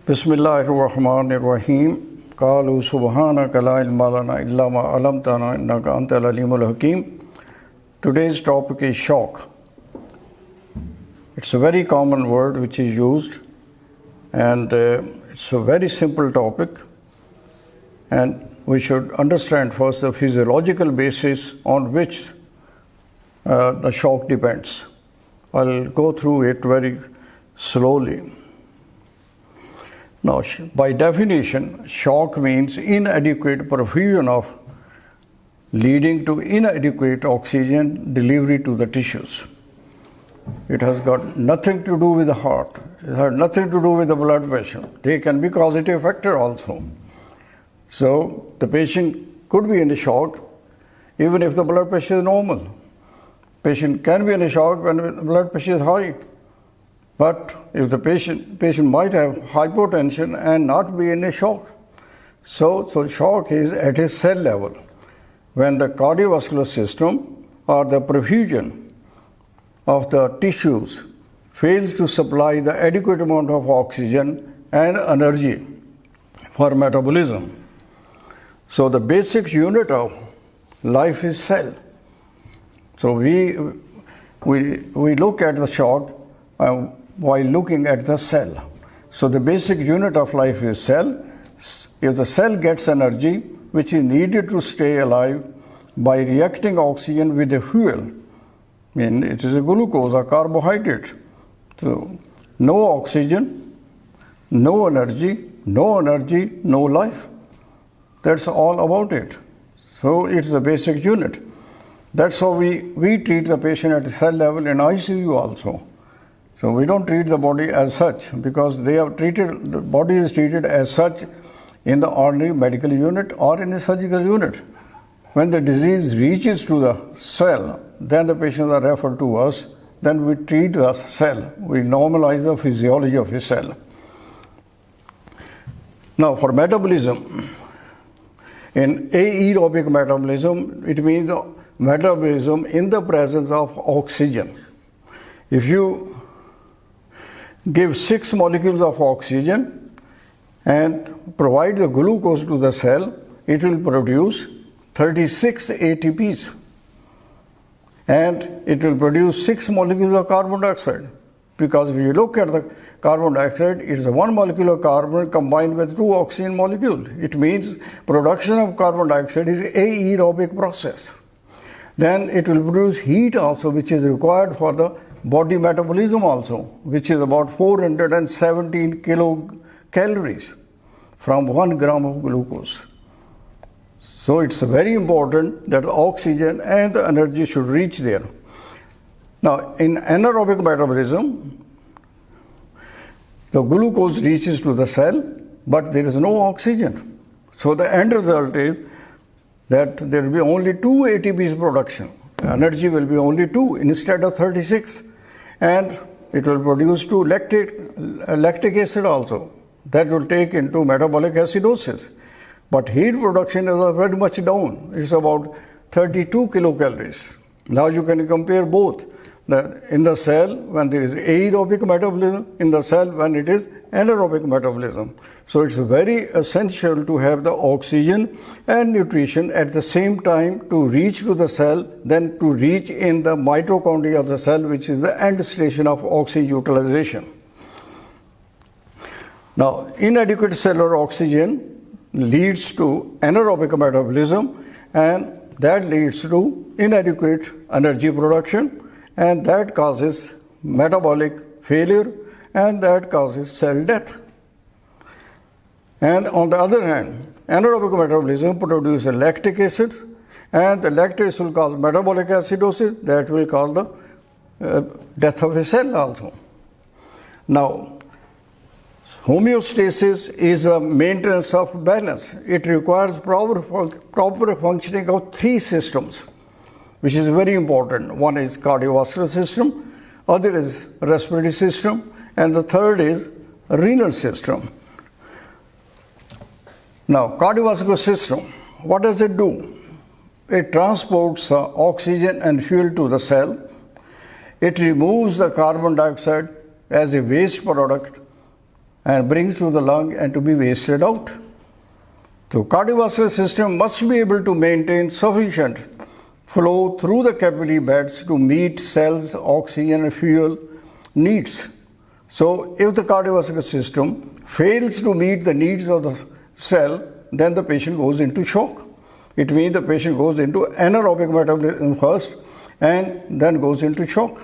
Bismillahirrahmanirrahim. Qalu subhanaka la ilma lana illa ma 'allamtana innaka antal alimul hakim. Today's topic is shock. It's a very common word which is used, and it's a very simple topic, and we should understand first the physiological basis on which the shock depends. I'll go through it very slowly. Now, by definition, shock means inadequate perfusion of leading to inadequate oxygen delivery to the tissues. It has got nothing to do with the heart. It has nothing to do with the blood pressure. They can be causative factor also. So the patient could be in a shock even if the blood pressure is normal. Patient can be in a shock when the blood pressure is high. But if the patient might have hypotension and not be in a shock. So shock is at a cell level. When the cardiovascular system or the perfusion of the tissues fails to supply the adequate amount of oxygen and energy for metabolism. So the basic unit of life is cell. So we look at the shock while looking at the cell. So the basic unit of life is cell. If the cell gets energy, which is needed to stay alive by reacting oxygen with the fuel, I mean it is a glucose or carbohydrate. So no oxygen, no energy, no life. That's all about it. So it's the basic unit. That's how we treat the patient at the cell level in ICU also. So we don't treat the body as such because the body is treated as such in the ordinary medical unit or in a surgical unit. When the disease reaches to the cell, then the patients are referred to us, then we treat the cell. We normalize the physiology of a cell. Now for metabolism, in aerobic metabolism, it means metabolism in the presence of oxygen. If you give 6 molecules of oxygen and provide the glucose to the cell, it will produce 36 ATPs. And it will produce 6 molecules of carbon dioxide. Because if you look at the carbon dioxide, it is 1 molecule of carbon combined with 2 oxygen molecules. It means production of carbon dioxide is an aerobic process. Then it will produce heat also, which is required for the body metabolism also, which is about 417 kilocalories from 1 gram of glucose. So it's very important that oxygen and the energy should reach there. Now in anaerobic metabolism, the glucose reaches to the cell, but there is no oxygen. So the end result is that there will be only 2 ATPs production. Energy will be only 2 instead of 36. And it will produce 2 lactic acid also. That will take into metabolic acidosis. But heat production is very much down. It's about 32 kilocalories. Now you can compare both. In the cell when there is aerobic metabolism, in the cell when it is anaerobic metabolism. So it's very essential to have the oxygen and nutrition at the same time to reach to the cell, then to reach in the mitochondria of the cell, which is the end station of oxygen utilization. Now, inadequate cellular oxygen leads to anaerobic metabolism, and that leads to inadequate energy production, and that causes metabolic failure, and that causes cell death. And on the other hand, anaerobic metabolism produces lactic acid, and the lactic acid will cause metabolic acidosis, that will cause the death of a cell also. Now, homeostasis is a maintenance of balance. It requires proper functioning of 3 systems, which is very important. One is cardiovascular system, other is respiratory system, and the third is renal system. Now, cardiovascular system, what does it do? It transports oxygen and fuel to the cell. It removes the carbon dioxide as a waste product and brings to the lung and to be wasted out. So cardiovascular system must be able to maintain sufficient flow through the capillary beds to meet cells' oxygen and fuel needs. So if the cardiovascular system fails to meet the needs of the cell, then the patient goes into shock. It means the patient goes into anaerobic metabolism first and then goes into shock.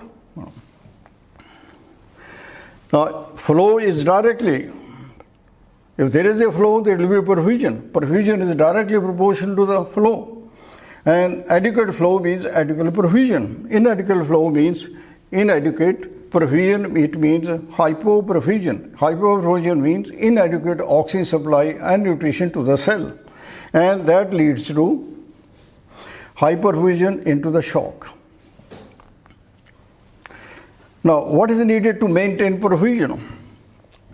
Now, flow is directly, if there is a flow, there will be perfusion. Perfusion is directly proportional to the flow. And adequate flow means adequate perfusion. Inadequate flow means inadequate perfusion. It means hypoperfusion. Hypoperfusion means inadequate oxygen supply and nutrition to the cell. And that leads to hyperfusion into the shock. Now, what is needed to maintain perfusion?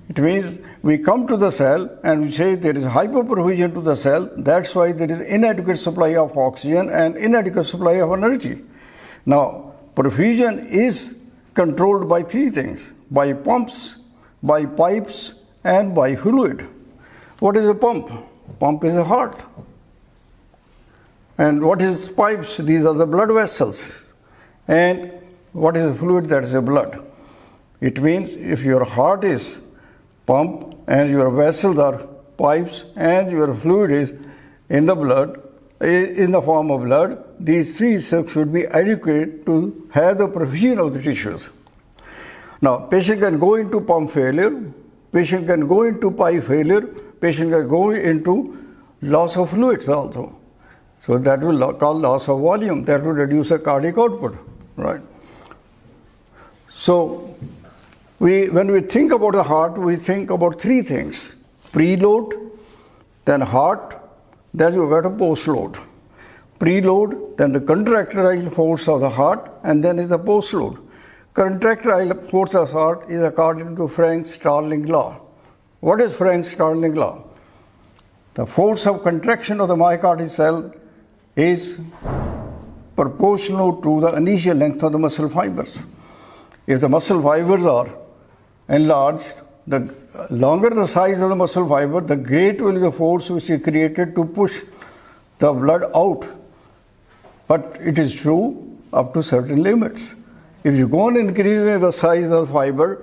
It means we come to the cell and we say there is hypoperfusion to the cell. That's why there is inadequate supply of oxygen and inadequate supply of energy. Now, perfusion is controlled by three things: by pumps, by pipes, and by fluid. What is a pump? Pump is a heart. And what is pipes? These are the blood vessels. And what is a fluid? That is a blood. It means if your heart is pump and your vessels are pipes and your fluid is in the blood, in the form of blood, these three should be adequate to have the perfusion of the tissues. Now, patient can go into pump failure, patient can go into pipe failure, patient can go into loss of fluids also. So that will cause loss of volume. That will reduce the cardiac output, right? So when we think about the heart, we think about three things: preload, then heart, then you got a postload. Preload, then the contractile force of the heart, and then is the postload. Contractile force of the heart is according to Frank-Starling law. What is Frank-Starling law? The force of contraction of the myocardial cell is proportional to the initial length of the muscle fibers. If the muscle fibers are enlarged, the longer the size of the muscle fiber, the greater will be the force which is created to push the blood out. But it is true up to certain limits. If you go on increasing the size of the fiber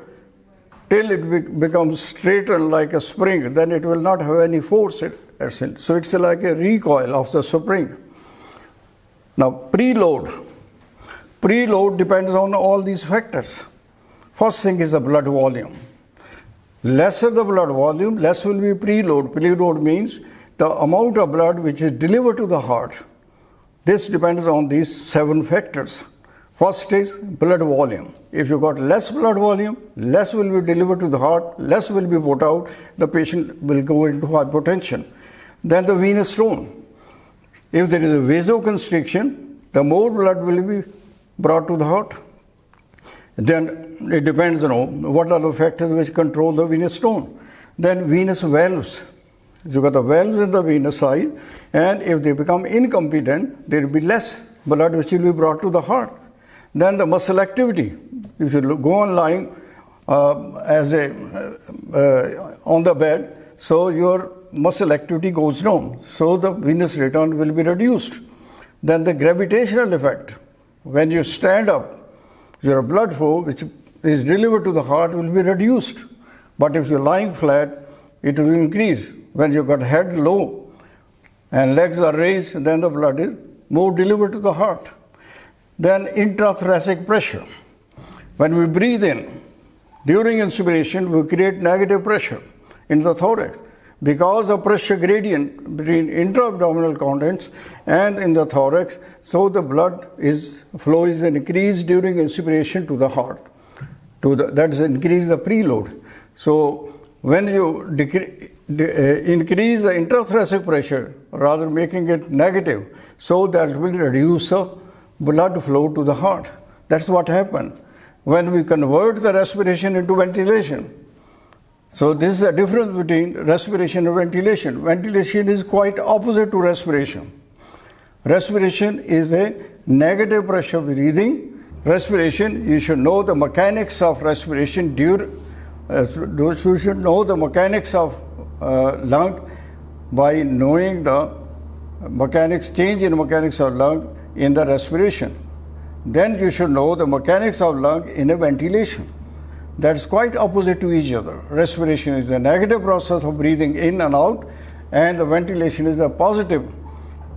till it becomes straightened like a spring, then it will not have any force. So it's like a recoil of the spring. Now, preload. Preload depends on all these factors. First thing is the blood volume. Lesser the blood volume, less will be preload. Preload means the amount of blood which is delivered to the heart. This depends on these 7 factors. First is blood volume. If you got less blood volume, less will be delivered to the heart, less will be put out, the patient will go into hypotension. Then the venous tone. If there is a vasoconstriction, the more blood will be brought to the heart. Then it depends on what are the factors which control the venous tone. Then venous valves. You got the valves in the venous side, and if they become incompetent, there will be less blood which will be brought to the heart. Then the muscle activity. If you go on lying on the bed, so your muscle activity goes down, so the venous return will be reduced. Then the gravitational effect. When you stand up, your blood flow which is delivered to the heart will be reduced. But if you're lying flat, it will increase. When you've got head low and legs are raised, then the blood is more delivered to the heart. Then intrathoracic pressure. When we breathe in, during inspiration, we create negative pressure in the thorax. Because of pressure gradient between intra-abdominal contents and in the thorax, so the blood flow is increased during inspiration to the heart. That is increase the preload. So when you increase the intrathoracic pressure, rather making it negative, so that will reduce the blood flow to the heart. That's what happened when we convert the respiration into ventilation. So this is the difference between respiration and ventilation. Ventilation is quite opposite to respiration. Respiration is a negative pressure breathing. Respiration, you should know the mechanics of respiration You should know the mechanics of lung by knowing the change in mechanics of lung in the respiration. Then you should know the mechanics of lung in a ventilation. That's quite opposite to each other. Respiration is a negative process of breathing in and out, and the ventilation is a positive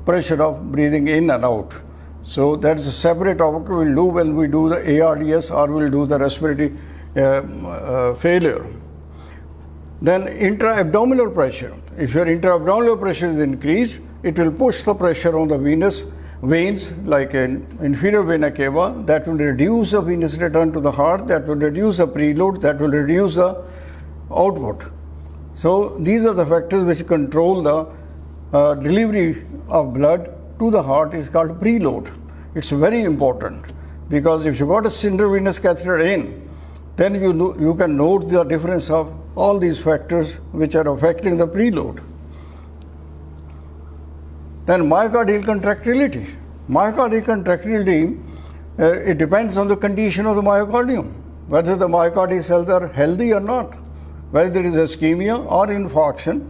pressure of breathing in and out. So that's a separate topic we'll do when we do the ARDS or we'll do the respiratory failure. Then intra-abdominal pressure. If your intra-abdominal pressure is increased, it will push the pressure on the venous veins like an inferior vena cava. That will reduce the venous return to the heart, that will reduce the preload, that will reduce the output. So these are the factors which control the delivery of blood to the heart is called preload. It's very important because if you got a central venous catheter in, then you can note the difference of all these factors which are affecting the preload. Then myocardial contractility. Myocardial contractility, it depends on the condition of the myocardium, whether the myocardial cells are healthy or not, whether there is ischemia or infarction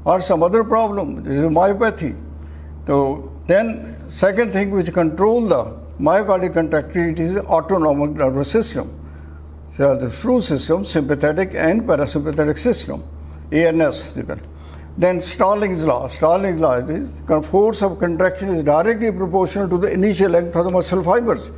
or some other problem, there is a myopathy. So then second thing which control the myocardial contractility is the autonomic nervous system. So the true system, sympathetic and parasympathetic system, ANS. Then Starling's law. Starling's law is the force of contraction is directly proportional to the initial length of the muscle fibers.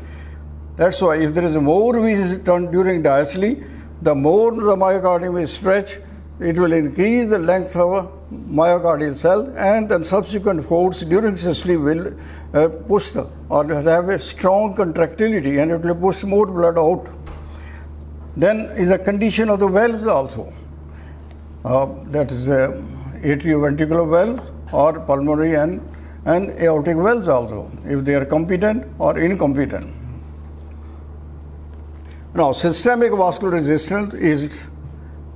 That's why if there is more V turn during diastole, the more the myocardium is stretched, it will increase the length of a myocardial cell, and then subsequent force during systole will push the or have a strong contractility, and it will push more blood out. Then is a condition of the valves also. That is atrioventricular valves or pulmonary and aortic valves also, if they are competent or incompetent. Now, systemic vascular resistance is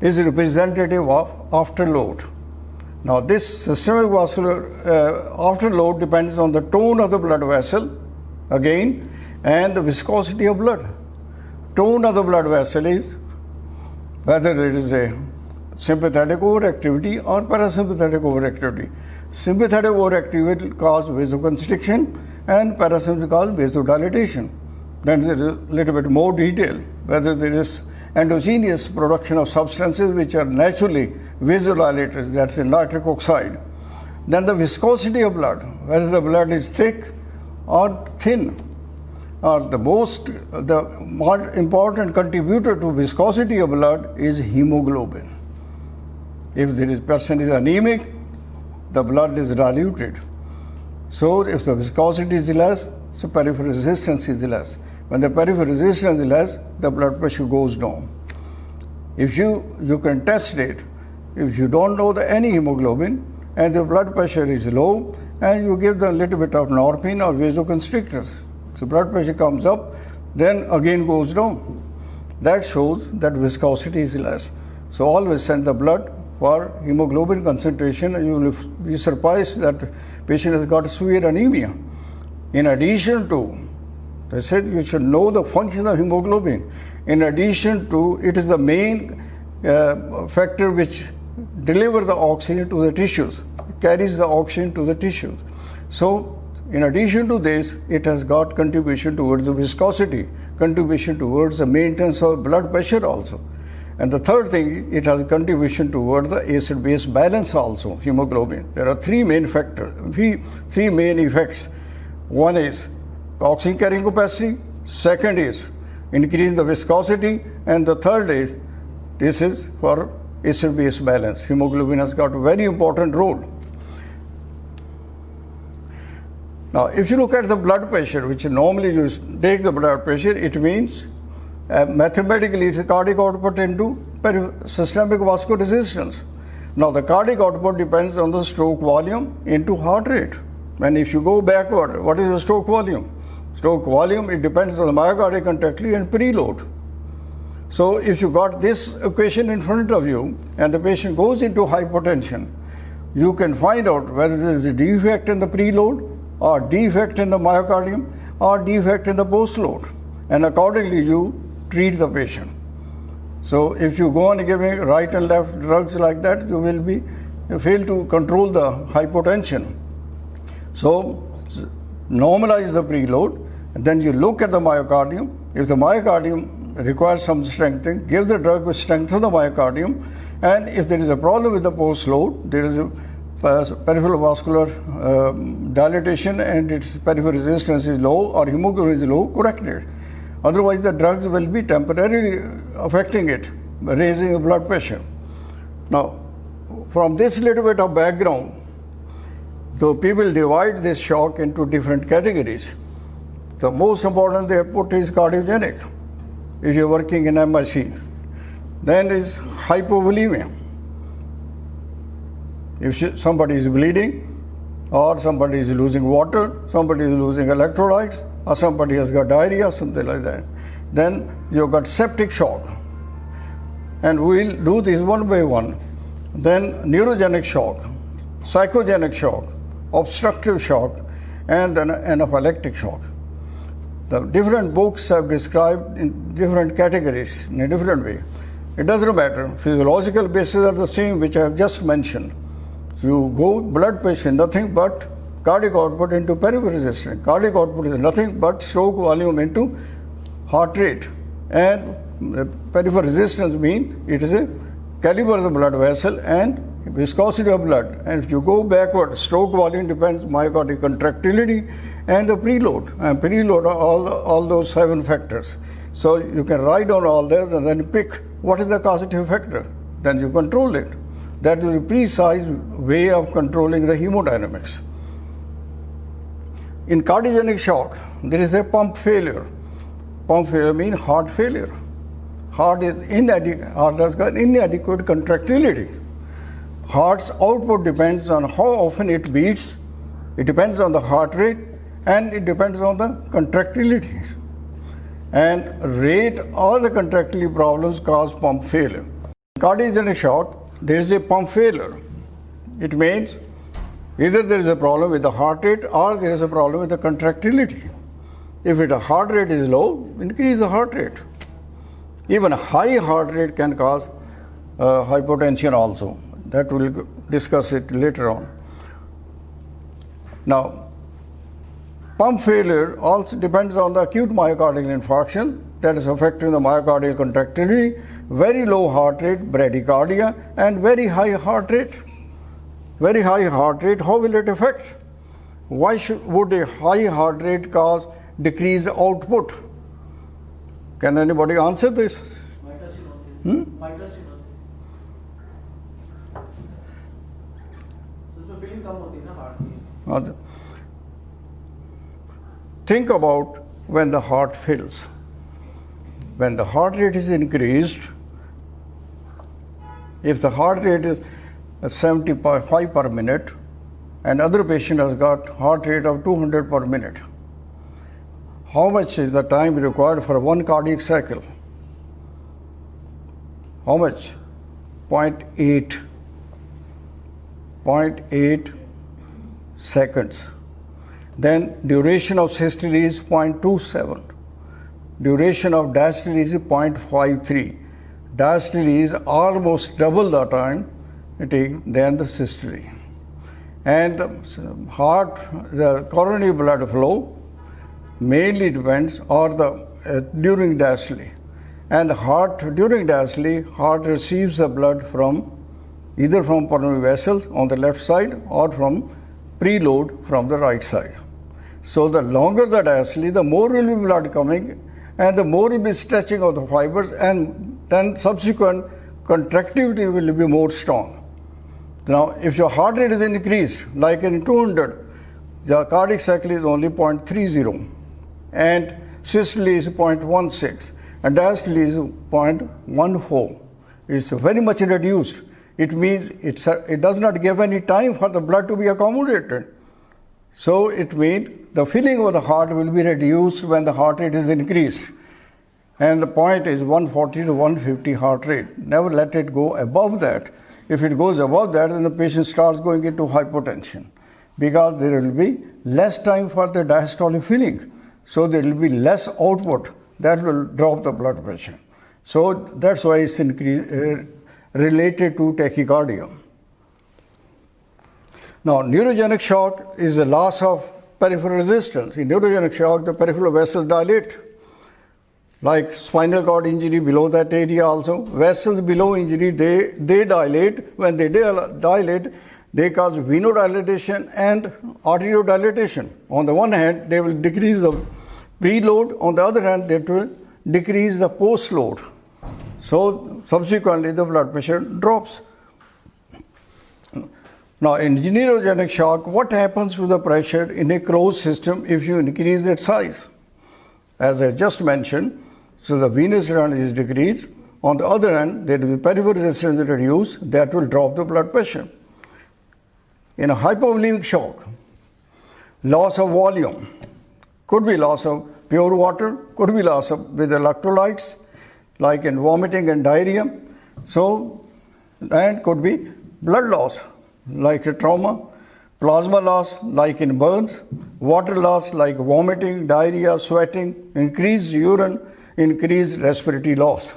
representative of afterload. Now, this systemic vascular afterload depends on the tone of the blood vessel, again, and the viscosity of blood. Tone of the blood vessel is whether it is a sympathetic overactivity or parasympathetic overactivity. Sympathetic overactivity will cause vasoconstriction and parasympathetic cause vasodilatation. Then there is a little bit more detail, whether there is endogenous production of substances which are naturally vasodilators, that's in nitric oxide. Then the viscosity of blood, whether the blood is thick or thin. The more important contributor to viscosity of blood is hemoglobin. If the person is anemic, the blood is diluted. So if the viscosity is less, so peripheral resistance is less. When the peripheral resistance is less, the blood pressure goes down. If you can test it, if you don't know any hemoglobin and the blood pressure is low, and you give them a little bit of norepinephrine or vasoconstrictors, so blood pressure comes up, then again goes down. That shows that viscosity is less. So always send the blood for hemoglobin concentration, and you will be surprised that the patient has got severe anemia. In addition to, they said you should know the function of hemoglobin. In addition to, it is the main factor which delivers the oxygen to the tissues, carries the oxygen to the tissues. So, in addition to this, it has got contribution towards the viscosity, contribution towards the maintenance of blood pressure also. And the third thing, it has contribution towards the acid-base balance also, hemoglobin. There are three main factors, three main effects. One is oxygen carrying capacity, second is increase the viscosity, and the third is, this is for acid-base balance. Hemoglobin has got a very important role. Now, if you look at the blood pressure, which normally you take the blood pressure, it means mathematically it's a cardiac output into systemic vascular resistance. Now, the cardiac output depends on the stroke volume into heart rate. And if you go backward, what is the stroke volume? Stroke volume, it depends on the myocardial contractility and preload. So, if you got this equation in front of you and the patient goes into hypotension, you can find out whether there is a defect in the preload or defect in the myocardium or defect in the postload, and accordingly you treat the patient. So if you go on giving right and left drugs like that, you fail to control the hypotension. So normalize the preload, and then you look at the myocardium. If the myocardium requires some strengthening, give the drug which strengthens the myocardium. And if there is a problem with the post-load, there is a peripheral vascular dilatation and its peripheral resistance is low or hemoglobin is low, correct it. Otherwise, the drugs will be temporarily affecting it, raising the blood pressure. Now, from this little bit of background, so people divide this shock into different categories. The most important they put is cardiogenic, if you're working in MIC. Then is hypovolemia. If somebody is bleeding, or somebody is losing water, somebody is losing electrolytes, or somebody has got diarrhea, something like that. Then you've got septic shock. And we'll do this one by one. Then neurogenic shock, psychogenic shock, obstructive shock, and then anaphylactic shock. The different books have described in different categories in a different way. It doesn't matter. Physiological bases are the same, which I have just mentioned. So you go blood pressure, nothing but cardiac output into peripheral resistance. Cardiac output is nothing but stroke volume into heart rate. And peripheral resistance means it is a caliber of the blood vessel and viscosity of blood. And if you go backward, stroke volume depends myocardial contractility and the preload. And preload are all those 7 factors. So you can write down all that and then pick what is the causative factor. Then you control it. That will be precise way of controlling the hemodynamics. In cardiogenic shock, there is a pump failure. Pump failure means heart failure. Heart has got inadequate contractility. Heart's output depends on how often it beats, it depends on the heart rate, and it depends on the contractility. And rate or the contractility problems cause pump failure. In cardiogenic shock, there is a pump failure. It means either there is a problem with the heart rate or there is a problem with the contractility. If the heart rate is low, increase the heart rate. Even a high heart rate can cause hypotension also. That we'll discuss it later on. Now, pump failure also depends on the acute myocardial infarction that is affecting the myocardial contractility, very low heart rate, bradycardia, and very high heart rate. Very high heart rate, how will it affect? Why would a high heart rate cause decreased output? Can anybody answer this? Think about when the heart fills. When the heart rate is increased, if the heart rate is 75 per minute and other patient has got heart rate of 200 per minute, how much is the time required for one cardiac cycle? How much? 0.8 seconds. Then duration of systole is 0.27. Duration of diastole is 0.53. Diastole is almost double the time than the systole. And the coronary blood flow mainly depends on during diastole. And during diastole, heart receives the blood either from pulmonary vessels on the left side or from preload from the right side. So the longer the diastole, the more will be blood coming and the more will be stretching of the fibers, and then subsequent contractility will be more strong. Now, if your heart rate is increased, like in 200, the cardiac cycle is only 0.30 and systole is 0.16 and diastole is 0.14. It's very much reduced. It means it does not give any time for the blood to be accommodated. So it means the filling of the heart will be reduced when the heart rate is increased. And the point is 140 to 150 heart rate. Never let it go above that. If it goes above that, then the patient starts going into hypotension because there will be less time for the diastolic filling. So there will be less output. That will drop the blood pressure. So that's why it's related to tachycardia. Now, neurogenic shock is the loss of peripheral resistance. In neurogenic shock, the peripheral vessels dilate. Like spinal cord injury, below that area also. Vessels below injury, they dilate. When they dilate, they cause venodilatation and arteriodilation. On the one hand, they will decrease the preload. On the other hand, they will decrease the postload. So, subsequently, the blood pressure drops. Now, in neurogenic shock, what happens to the pressure in a closed system if you increase its size? As I just mentioned, so the venous run is decreased. On the other hand, there will be peripheral resistance reduced, that will drop the blood pressure. In a hypovolemic shock, loss of volume, could be loss of pure water, could be loss of with electrolytes, like in vomiting and diarrhea. So, and could be blood loss, like a trauma, plasma loss, like in burns, water loss, like vomiting, diarrhea, sweating, increased urine, increased respiratory loss.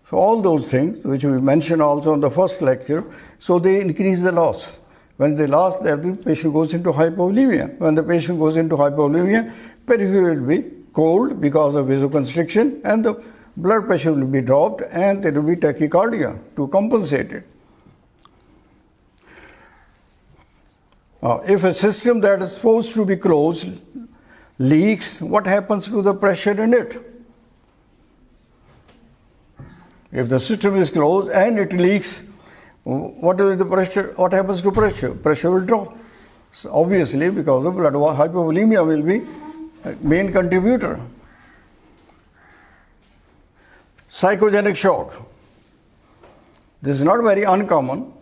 So all those things, which we mentioned also in the first lecture, so they increase the loss. When they loss, the patient goes into hypovolemia. When the patient goes into hypovolemia, periphery will be cold because of vasoconstriction, and the blood pressure will be dropped, and there will be tachycardia to compensate it. If a system that is supposed to be closed leaks, what happens to the pressure in it? If the system is closed and it leaks, what is the pressure? What happens to pressure? Pressure will drop. So obviously, because of blood hypovolemia will be a main contributor. Psychogenic shock. This is not very uncommon.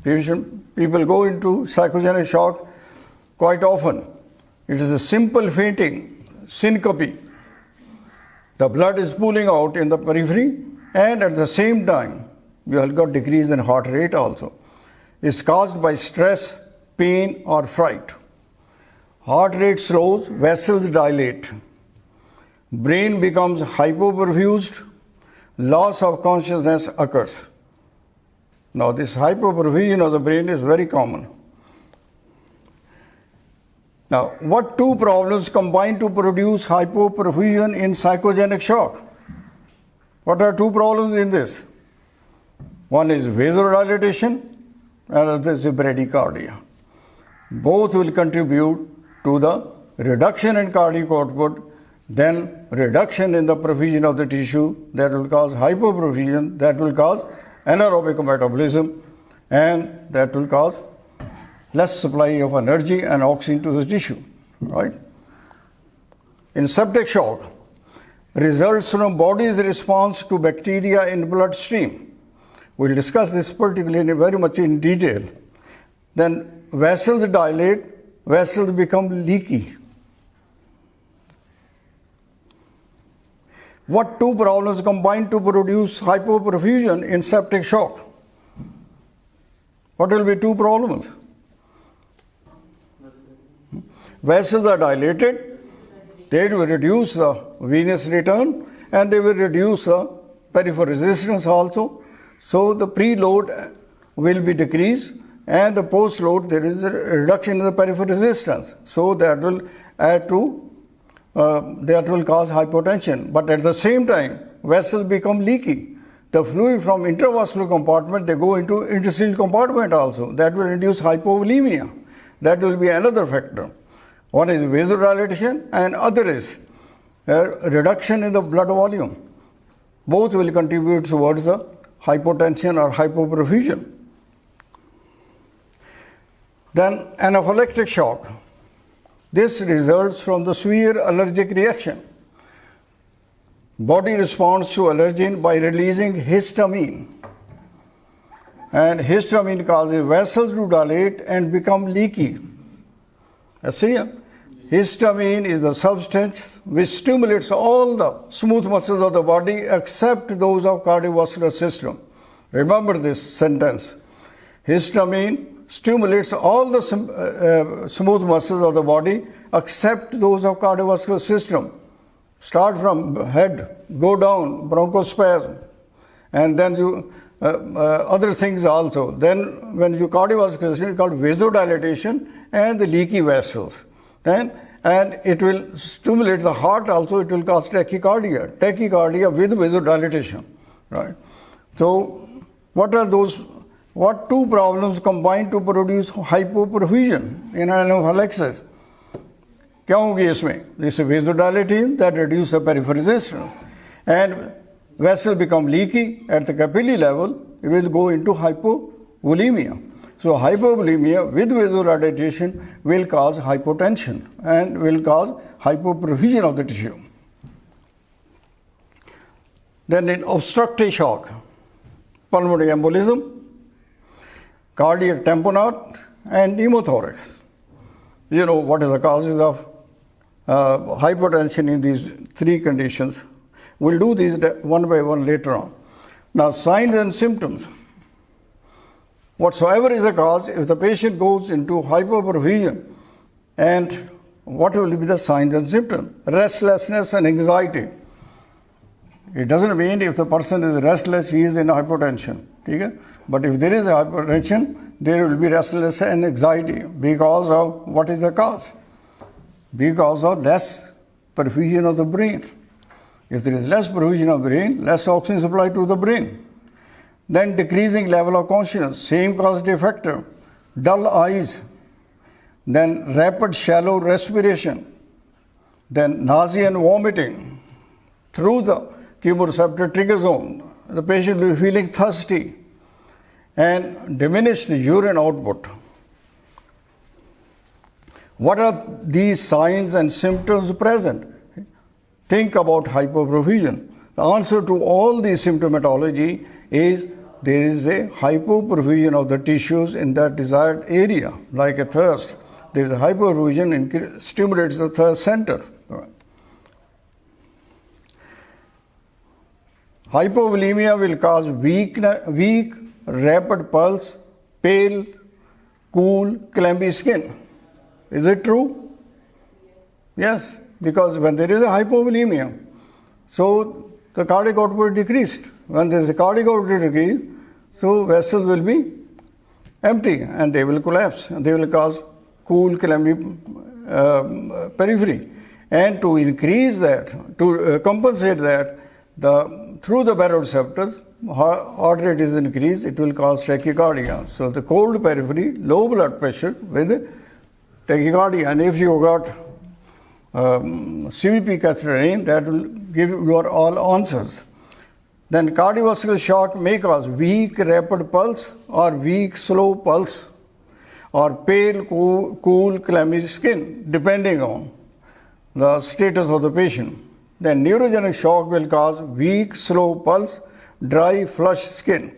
People go into psychogenic shock quite often. It is a simple fainting, syncope. The blood is pooling out in the periphery, and at the same time, you have got decrease in heart rate also. It's caused by stress, pain, or fright. Heart rate slows, vessels dilate. Brain becomes hypoperfused, loss of consciousness occurs. Now, this hypoperfusion of the brain is very common. Now, what two problems combine to produce hypoperfusion in psychogenic shock? What are two problems in this? One is vasodilatation, and another is bradycardia. Both will contribute to the reduction in cardiac output, then reduction in the perfusion of the tissue, that will cause hypoperfusion, that will cause anaerobic metabolism, and that will cause less supply of energy and oxygen to the tissue, right? In septic shock, results from body's response to bacteria in bloodstream. We'll discuss this particularly very much in detail. Then vessels dilate, vessels become leaky. What two problems combine to produce hypoperfusion in septic shock? What will be two problems? Vessels are dilated, they will reduce the venous return, and they will reduce the peripheral resistance also. So the preload will be decreased, and the postload there is a reduction in the peripheral resistance. So that will add to that will cause hypotension. But at the same time, vessels become leaky. The fluid from intravascular compartment, they go into interstitial compartment also. That will induce hypovolemia. That will be another factor. One is vasodilatation and other is reduction in the blood volume. Both will contribute towards the hypotension or hypoperfusion. Then anaphylactic shock. This results from the severe allergic reaction. Body responds to allergen by releasing histamine. And histamine causes vessels to dilate and become leaky. See, histamine is the substance which stimulates all the smooth muscles of the body except those of cardiovascular system. Remember this sentence. Histamine stimulates all the smooth muscles of the body except those of cardiovascular system. Start from head, go down, bronchospasm, And then you other things also. Then when you cardiovascular system, it's called vasodilatation and the leaky vessels. And it will stimulate the heart also, it will cause tachycardia with vasodilatation, right? So what two problems combine to produce hypoperfusion in anaphylaxis? क्या होगी इसमें? This vasodilating that reduces the peripheral resistance, and vessel become leaky at the capillary level, it will go into hypovolemia. So hypovolemia with vasodilatation will cause hypotension and will cause hypoperfusion of the tissue. Then in obstructive shock, pulmonary embolism, cardiac tamponade, and pneumothorax. You know what is the causes of hypertension in these three conditions. We'll do these one by one later on. Now, signs and symptoms. Whatsoever is the cause, if the patient goes into hypoperfusion, and what will be the signs and symptoms? Restlessness and anxiety. It doesn't mean if the person is restless, he is in hypotension. Okay? But if there is a hypertension, there will be restlessness and anxiety. Because of what is the cause? Because of less perfusion of the brain. If there is less perfusion of the brain, less oxygen supply to the brain. Then decreasing level of consciousness, same causative factor. Dull eyes. Then rapid shallow respiration. Then nausea and vomiting through the chemoreceptor trigger zone. The patient will be feeling thirsty and diminished urine output. What are these signs and symptoms present? Think about hypoperfusion. The answer to all these symptomatology is there is a hypoperfusion of the tissues in that desired area, like a thirst. There is a hypoperfusion and stimulates the thirst center. Hypovolemia will cause weak, rapid pulse, pale, cool, clammy skin. Is it true? Yes, because when there is a hypovolemia, so the cardiac output decreased. When there is a cardiac output decrease, so vessels will be empty and they will collapse and they will cause cool, clammy periphery. And to increase that, to compensate that, through the baroreceptors, heart rate is increased, it will cause tachycardia. So the cold periphery, low blood pressure with tachycardia. And if you got CVP catheter, that will give you all answers. Then cardiovascular shock may cause weak rapid pulse or weak slow pulse or pale cool clammy skin, depending on the status of the patient. Then neurogenic shock will cause weak slow pulse, dry flushed skin.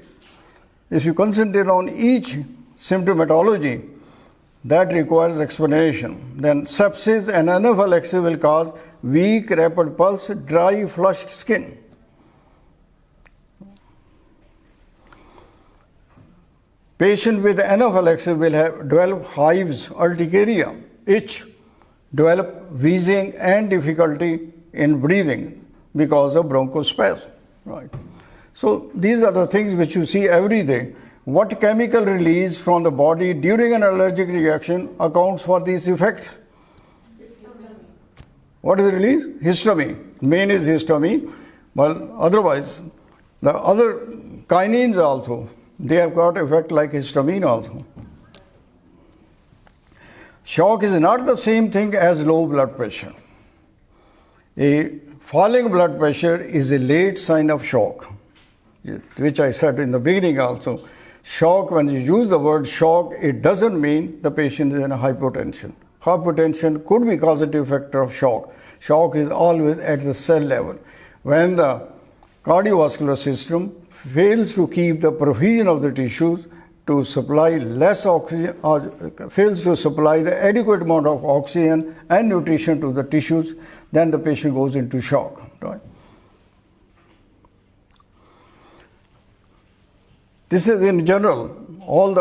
If you concentrate on each symptomatology, that requires explanation. Then sepsis and anaphylaxis will cause weak rapid pulse, dry flushed skin. Patient with anaphylaxis will develop hives, urticaria, itch, develop wheezing and difficulty in breathing because of bronchospasm. Right. So these are the things which you see every day. What chemical release from the body during an allergic reaction accounts for these effects? What is the release? Histamine. Main is histamine. Well, otherwise, the other kinines also, they have got effect like histamine also. Shock is not the same thing as low blood pressure. A falling blood pressure is a late sign of shock, which I said in the beginning also. Shock, when you use the word shock, it doesn't mean the patient is in a hypotension. Hypotension could be causative factor of shock. Shock is always at the cell level. When the cardiovascular system fails to keep the perfusion of the tissues to supply less oxygen, or fails to supply the adequate amount of oxygen and nutrition to the tissues, then the patient goes into shock. Right? This is in general, all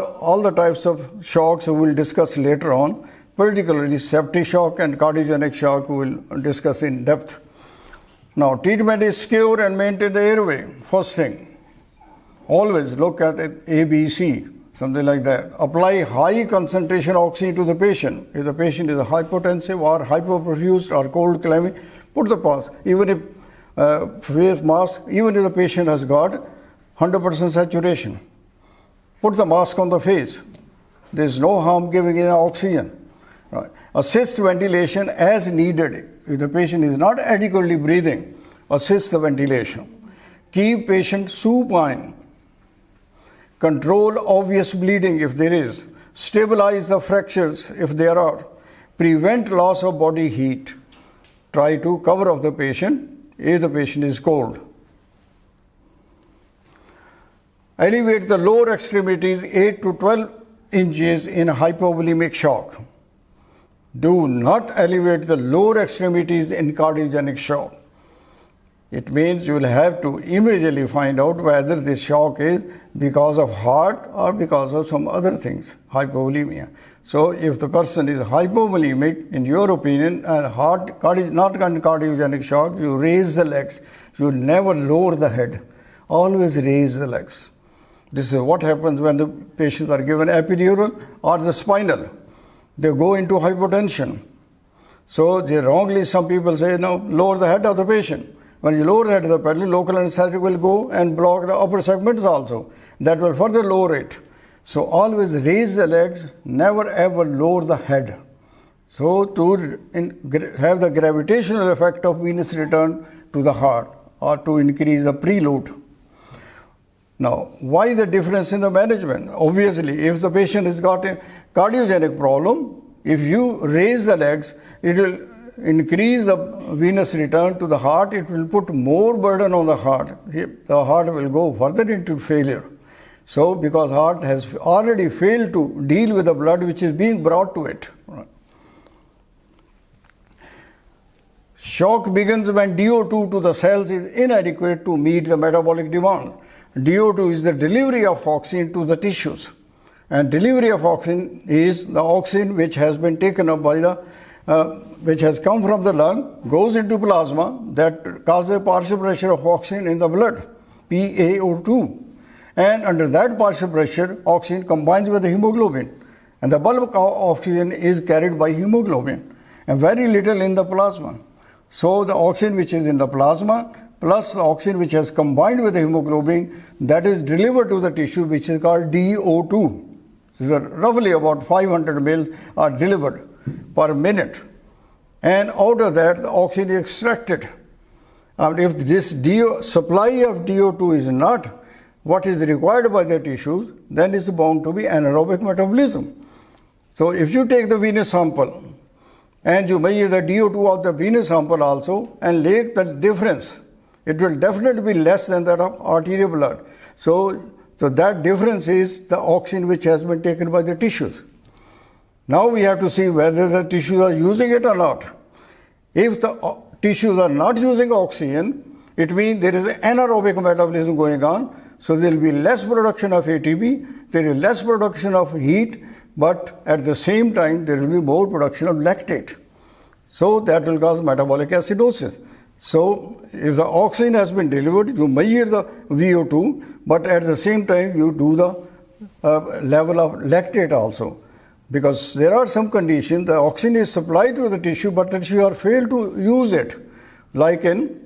the types of shocks we will discuss later on, particularly septic shock and cardiogenic shock we will discuss in depth. Now, treatment is cure and maintain the airway, first thing. Always look at it ABC, something like that. Apply high concentration oxygen to the patient. If the patient is hypotensive or hypoperfused or cold climbing, put the mask. Even if face mask, even if the patient has got 100% saturation, put the mask on the face. There is no harm giving in oxygen. Right. Assist ventilation as needed. If the patient is not adequately breathing, assist the ventilation. Keep patient supine. Control obvious bleeding if there is. Stabilize the fractures if there are. Prevent loss of body heat. Try to cover up the patient if the patient is cold. Elevate the lower extremities 8 to 12 inches in hypovolemic shock. Do not elevate the lower extremities in cardiogenic shock. It means you will have to immediately find out whether this shock is because of heart or because of some other things, hypovolemia. So if the person is hypovolemic, in your opinion, and not cardiogenic shock, you raise the legs. You never lower the head. Always raise the legs. This is what happens when the patients are given epidural or the spinal. They go into hypotension. So wrongly some people say, no, lower the head of the patient. When you lower the head of the patient, local anesthetic will go and block the upper segments also. That will further lower it. So always raise the legs, never ever lower the head. So to have the gravitational effect of venous return to the heart or to increase the preload. Now, why the difference in the management? Obviously, if the patient has got a cardiogenic problem, if you raise the legs, it will increase the venous return to the heart. It will put more burden on the heart. The heart will go further into failure. So, because heart has already failed to deal with the blood which is being brought to it. Shock begins when DO2 to the cells is inadequate to meet the metabolic demand. DO2 is the delivery of oxygen to the tissues. And delivery of oxygen is the oxygen which has been taken up by the, which has come from the lung, goes into plasma, that causes a partial pressure of oxygen in the blood, PaO2. And under that partial pressure, oxygen combines with the hemoglobin. And the bulk of oxygen is carried by hemoglobin, and very little in the plasma. So the oxygen which is in the plasma, plus the oxygen which has combined with the hemoglobin, that is delivered to the tissue, which is called DO2. So roughly about 500 mils are delivered per minute. And out of that, the oxygen is extracted. And if this supply of DO2 is not what is required by the tissues, then it's bound to be anaerobic metabolism. So if you take the venous sample and you measure the DO2 of the venous sample also and take the difference, it will definitely be less than that of arterial blood. So that difference is the oxygen which has been taken by the tissues. Now we have to see whether the tissues are using it or not. If the tissues are not using oxygen, it means there is an anaerobic metabolism going on. So there will be less production of ATP, there is less production of heat, but at the same time there will be more production of lactate. So that will cause metabolic acidosis. So if the oxygen has been delivered, you measure the VO2, but at the same time you do the level of lactate also. Because there are some conditions, the oxygen is supplied to the tissue, but the tissue are failed to use it, like in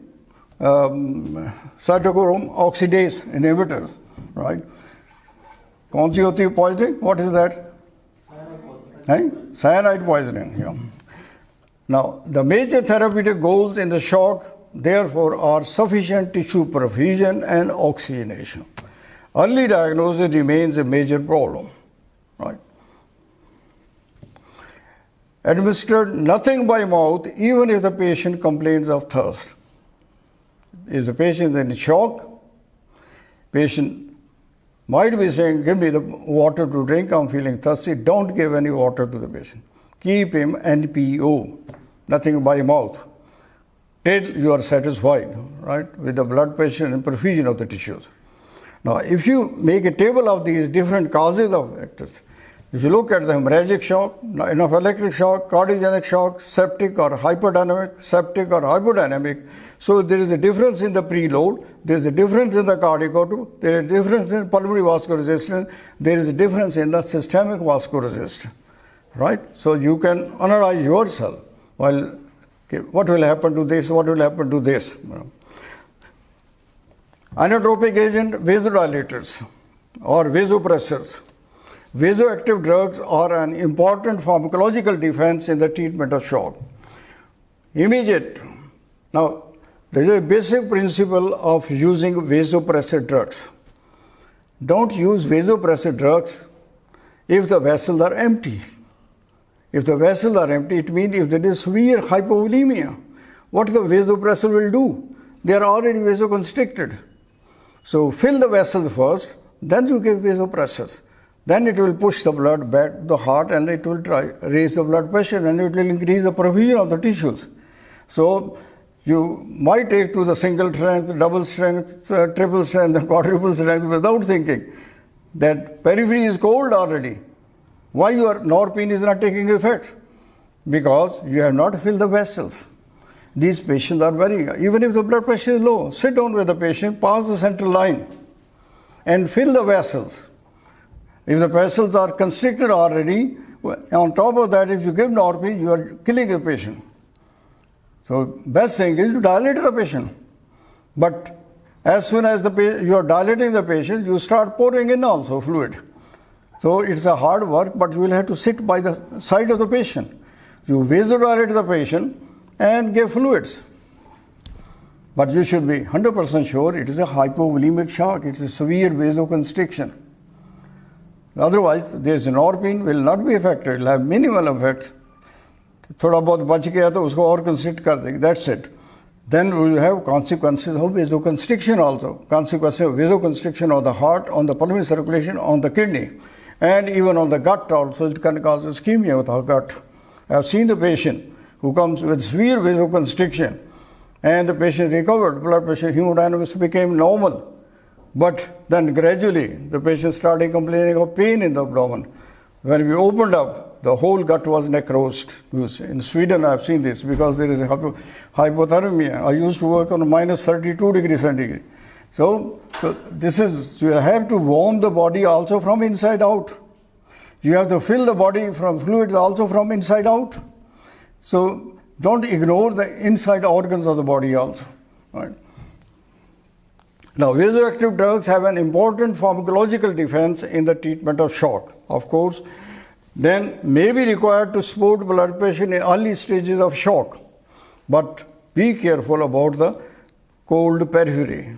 cytochrome oxidase inhibitors, right? कौन सी होती है poisoning? What is that? Cyanide poisoning. Yeah. Now, the major therapeutic goals in the shock, therefore, are sufficient tissue perfusion and oxygenation. Early diagnosis remains a major problem, right? Administer nothing by mouth, even if the patient complains of thirst. If the patient is in shock, patient might be saying, give me the water to drink, I'm feeling thirsty. Don't give any water to the patient. Keep him NPO, nothing by mouth, till you are satisfied, right, with the blood pressure and perfusion of the tissues. Now, if you make a table of these different causes of factors, If you look at the hemorrhagic shock, anaphylactic shock, cardiogenic shock, septic or hyperdynamic, septic or hypodynamic, so there is a difference in the preload, there is a difference in the cardiac output, there is a difference in pulmonary vascular resistance, there is a difference in the systemic vascular resistance, right? So you can analyze yourself, well, okay, what will happen to this, what will happen to this. Inotropic agent, vasodilators or vasopressors. Vasoactive drugs are an important pharmacological defense in the treatment of shock. Immediate. Now, there is a basic principle of using vasopressor drugs. Don't use vasopressor drugs if the vessels are empty. If the vessels are empty, it means if there is severe hypovolemia, what the vasopressor will do? They are already vasoconstricted. So fill the vessels first, then you give vasopressors. Then it will push the blood back to the heart and it will raise the blood pressure and it will increase the perfusion of the tissues. So you might take to the single strength, double strength, triple strength, quadruple strength without thinking that periphery is cold already. Why your norpine is not taking effect? Because you have not filled the vessels. These patients are even if the blood pressure is low, sit down with the patient, pass the central line and fill the vessels. If the vessels are constricted already, on top of that, if you give norpine, you are killing the patient. So, best thing is to dilate the patient. But as soon as you are dilating the patient, you start pouring in also fluid. So, it's a hard work, but you will have to sit by the side of the patient. You vasodilate the patient and give fluids. But you should be 100% sure it is a hypovolemic shock. It is a severe vasoconstriction. Otherwise, this norpine will not be affected. It will have minimal effect. थोड़ा बहुत बच गया तो उसको और constrict कर देंगे. That's it. Then we will have consequences of vasoconstriction also. Consequences of vasoconstriction of the heart, on the pulmonary circulation, on the kidney, and even on the gut also. It can cause ischemia with our gut. I have seen the patient who comes with severe vasoconstriction, and the patient recovered. Blood pressure, hemodynamics became normal. But then gradually, the patient started complaining of pain in the abdomen. When we opened up, the whole gut was necrosed. In Sweden, I have seen this because there is a hypothermia. I used to work on minus 32 degrees centigrade. So this is, you have to warm the body also from inside out. You have to fill the body from fluids also from inside out. So don't ignore the inside organs of the body also. Right? Now, vasoactive drugs have an important pharmacological defense in the treatment of shock. Of course, then may be required to support blood pressure in early stages of shock. But be careful about the cold periphery.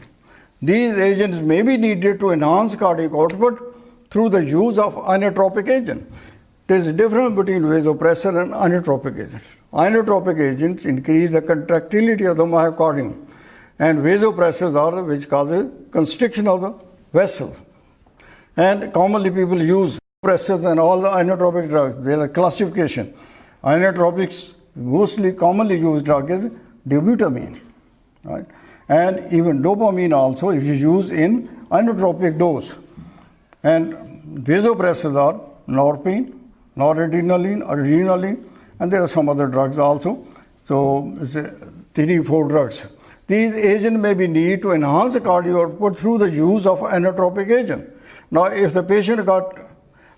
These agents may be needed to enhance cardiac output through the use of inotropic agent. There is a difference between vasopressor and inotropic agents. Inotropic agents increase the contractility of the myocardium, and vasopressors are which causes constriction of the vessel. And commonly people use pressors and all the inotropic drugs. There is classification. Inotropics mostly commonly used drug is dobutamine, right? And even dopamine also if you use in inotropic dose. And vasopressors are norpine, noradrenaline, adrenaline, and there are some other drugs also. So 3-4 drugs. These agents may be needed to enhance the cardiac output through the use of inotropic agent. Now, if the patient got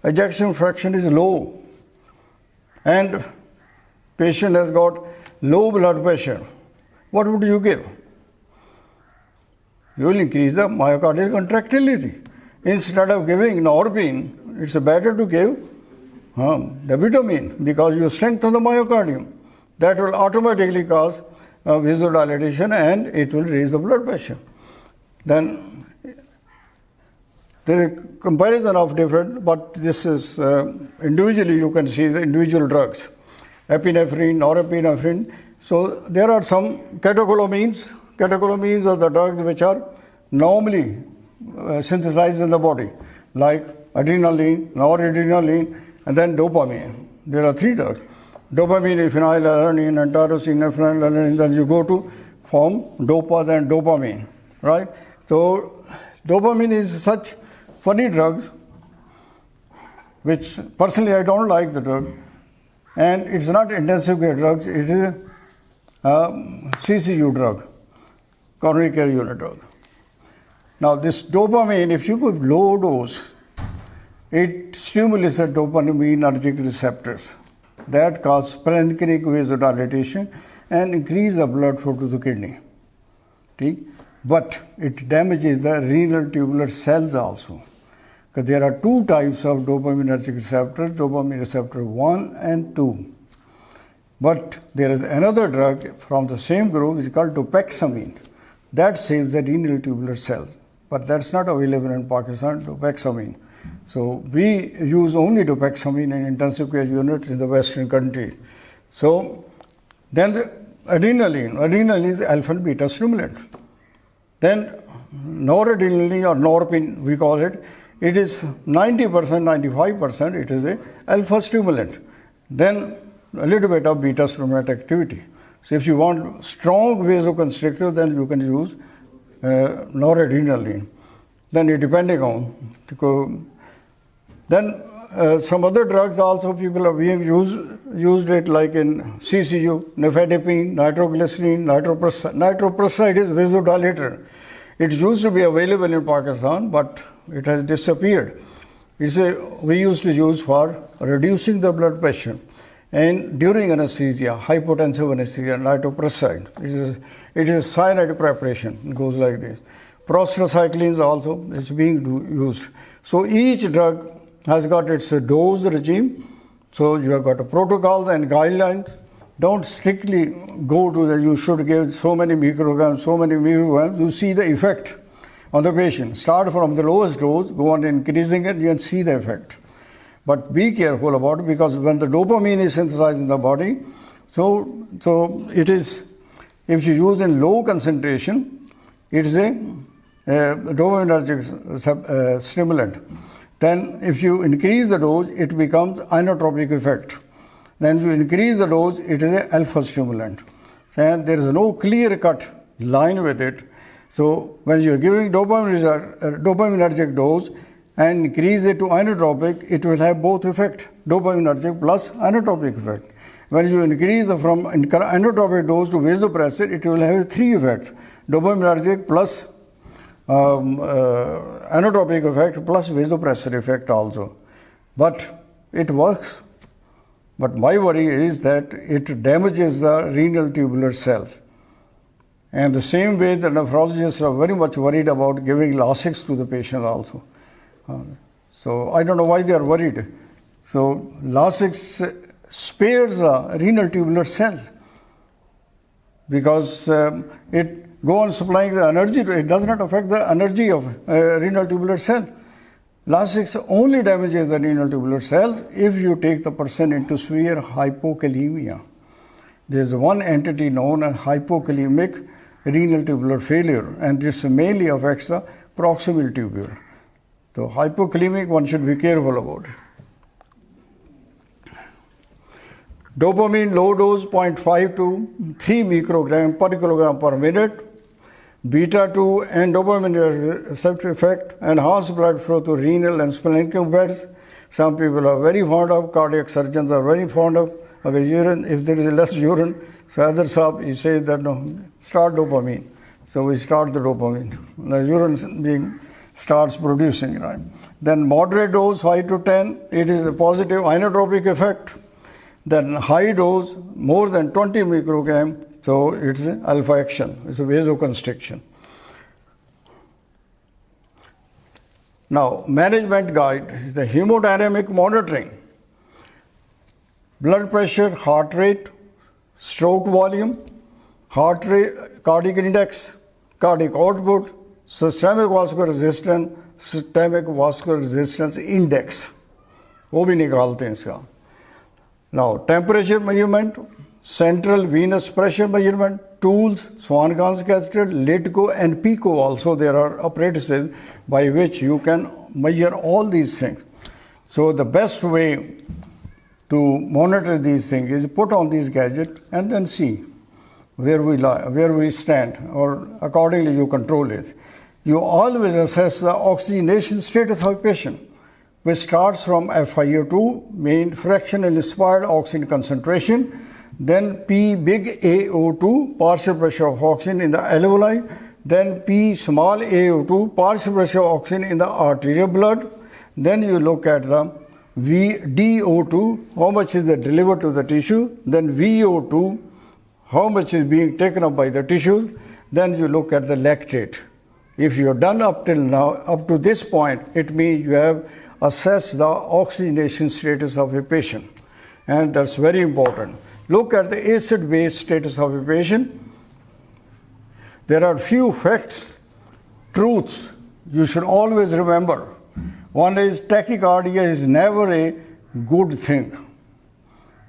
ejection fraction is low and patient has got low blood pressure, what would you give? You will increase the myocardial contractility. Instead of giving norpine, it's better to give dobutamine because you strengthen the myocardium. That will automatically cause vasodilatation and it will raise the blood pressure. Then there is comparison of different, but this is individually you can see the individual drugs. Epinephrine, norepinephrine. So there are some catecholamines. Catecholamines are the drugs which are normally synthesized in the body, like adrenaline, noradrenaline, and then dopamine. There are 3 drugs. Dopamine, phenylalanine, and tyrosine, phenylalanine. Then you go to form dopa, then dopamine, right? So dopamine is such funny drugs. which personally I don't like the drug, and it's not intensive care drugs, it is a CCU drug, coronary care unit drug. Now this dopamine, if you give low dose, it stimulates the dopaminergic receptors that cause parenchymic vasodilatation and increase the blood flow to the kidney. Okay? But it damages the renal tubular cells also. Because there are two types of dopaminergic receptors, dopamine receptor 1 and 2. But there is another drug from the same group, which is called dopexamine. That saves the renal tubular cells. But that's not available in Pakistan, dopexamine. So we use only dopexamine in intensive care units in the Western countries. So then the adrenaline. Adrenaline is alpha and beta stimulant. Then noradrenaline or norepinephrine, we call it. It is 90%, 95%. It is a alpha stimulant. Then a little bit of beta stimulant activity. So if you want strong vasoconstrictor, then you can use noradrenaline. Then it depending on then some other drugs also people are being used it like in CCU, nifedipine, nitroglycerin, nitroprusside is vasodilator. It used to be available in Pakistan, but it has disappeared. We used to use for reducing the blood pressure and during anesthesia, hypotensive anesthesia, nitroprusside. It is a cyanide preparation. It goes like this. Prostacyclines also is being used. So each drug has got its dose regime. So you have got protocols and guidelines. Don't strictly go to you should give so many micrograms, so many micrograms. You see the effect on the patient. Start from the lowest dose, go on increasing it, you can see the effect. But be careful about it, because when the dopamine is synthesized in the body, so it is, if you use in low concentration, it is a dopaminergic stimulant. Then if you increase the dose, it becomes inotropic effect. Then you increase the dose, it is an alpha stimulant. And there is no clear-cut line with it. So when you are giving dopaminergic dose and increase it to inotropic, it will have both effect, dopaminergic plus inotropic effect. When you increase from inotropic dose to vasopressor, it will have three effects, dopaminergic plus inotropic effect plus vasopressor effect also. But it works. But my worry is that it damages the renal tubular cells. And the same way the nephrologists are very much worried about giving Lasix to the patient also. So I don't know why they are worried. So Lasix spares the renal tubular cells because it go on supplying the energy. It does not affect the energy of renal tubular cell. Lasix only damages the renal tubular cells if you take the person into severe hypokalemia. There is one entity known as hypokalemic renal tubular failure, and this mainly affects the proximal tubule. So hypokalemic, one should be careful about it. Dopamine low dose 0.5 to 3 microgram per kilogram per minute. Beta 2 and dopamine receptor effect enhance blood flow to renal and splenic beds. Some people are very fond of, cardiac surgeons are very fond of urine. If there is less urine, so other sub, he says that no, start dopamine. So we start the dopamine. The urine starts producing, right? Then moderate dose 5 to 10, it is a positive inotropic effect. Then high dose more than 20 microgram, so it's an alpha action, it's a vasoconstriction. Now, management guide is the hemodynamic monitoring. Blood pressure, heart rate, stroke volume, heart rate, cardiac index, cardiac output, systemic vascular resistance index. वो भी निकालते हैं इसका. Now, temperature measurement, central venous pressure measurement, tools, Swan-Ganz catheter, Litco and Pico also. There are apparatuses by which you can measure all these things. So the best way to monitor these things is put on these gadgets and then see where we lie, where we stand, or accordingly you control it. You always assess the oxygenation status of a patient. which starts from FiO2, main fractional inspired oxygen concentration, then P big AO2, partial pressure of oxygen in the alveoli, then P small AO2, partial pressure of oxygen in the arterial blood. Then you look at the DO2, how much is delivered to the tissue, then VO2, how much is being taken up by the tissues, then you look at the lactate. If you have done up till now, up to this point, it means you have assessed the oxygenation status of a patient, and that's very important. Look at the acid-base status of a patient. There are few facts, truths you should always remember. One is tachycardia is never a good thing,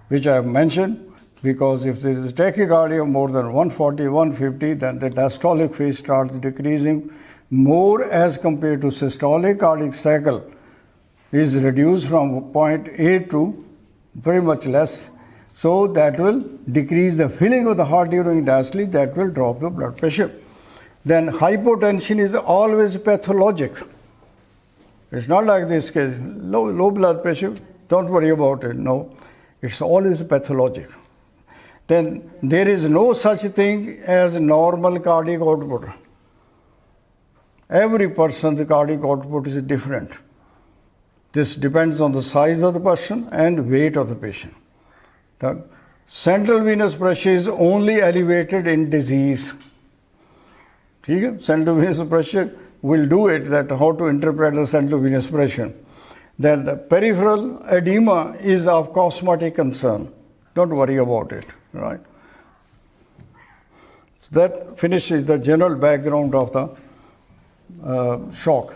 which I have mentioned, because if there is tachycardia more than 140, 150, then the diastolic phase starts decreasing more as compared to systolic. Cardiac cycle is reduced from point 8 to very much less. So that will decrease the filling of the heart during diastole, that will drop the blood pressure. Then hypotension is always pathologic. It's not like this case, low blood pressure, don't worry about it. No, it's always pathologic. Then there is no such thing as normal cardiac output. Every person's cardiac output is different. This depends on the size of the person and weight of the patient. The central venous pressure is only elevated in disease. Central venous pressure will do it, that how to interpret the central venous pressure. Then the peripheral edema is of cosmetic concern. Don't worry about it, right? So that finishes the general background of the shock.